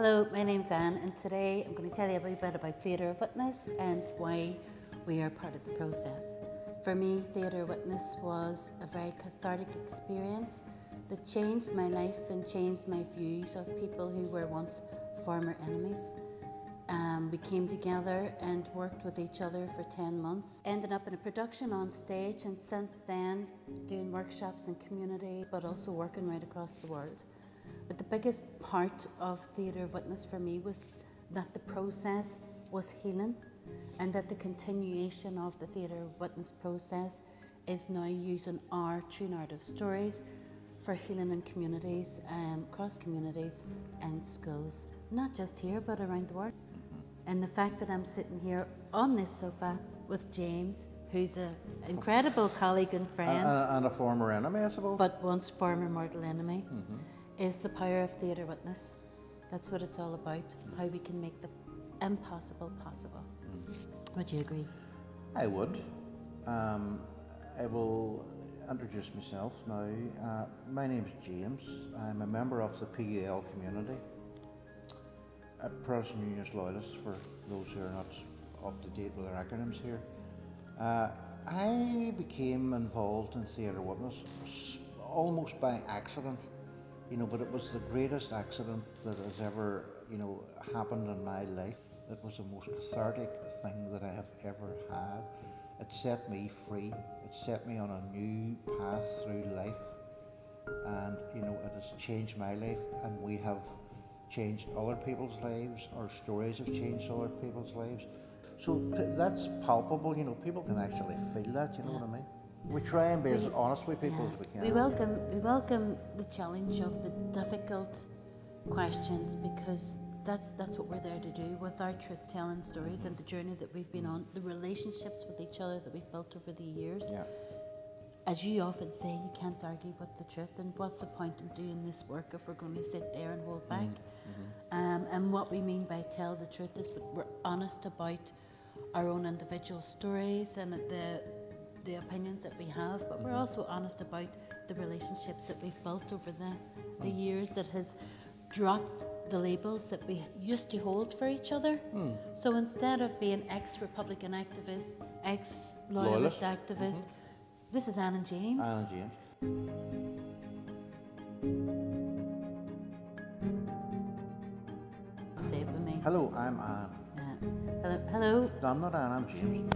Hello, my name's Anne, and today I'm going to tell you a wee bit about Theatre of Witness and why we are part of the process. For me, Theatre of Witness was a very cathartic experience that changed my life and changed my views of people who were once former enemies. We came together and worked with each other for 10 months, ended up in a production on stage, and since then doing workshops in community but also working right across the world. But the biggest part of Theatre of Witness for me was that the process was healing, and that the continuation of the Theatre of Witness process is now using our true narrative stories for healing in communities, across communities and schools, not just here but around the world. And the fact that I'm sitting here on this sofa with James, who's an incredible colleague and friend. And a former enemy, I suppose. But once former mortal enemy, is the power of Theatre Witness. That's what it's all about, how we can make the impossible possible. Would you agree? I would. I will introduce myself now. My name's James. I'm a member of the PUL community. A Protestant Unionist Loyalist, for those who are not up to date with our acronyms here. I became involved in Theatre Witness almost by accident, but it was the greatest accident that has ever, happened in my life. It was the most cathartic thing that I have ever had. It set me free. It set me on a new path through life, and it has changed my life, and we have changed other people's lives. Our stories have changed other people's lives. So that's palpable, people can actually feel that, you know what I mean? We try and be as honest with people as we can. We welcome the challenge of the difficult questions, because that's what we're there to do with our truth-telling stories and the journey that we've been on, the relationships with each other that we've built over the years. Yeah. As you often say, you can't argue with the truth, and what's the point in doing this work if we're going to sit there and hold back? And what we mean by tell the truth is we're honest about our own individual stories and the opinions that we have, but we're also honest about the relationships that we've built over the years that has dropped the labels that we used to hold for each other. So instead of being ex-Republican activist, ex-loyalist activist, this is Anne and James. Anne and James. Say it with me. Hello, I'm Anne. Hello. No, I'm not Anne, I'm James.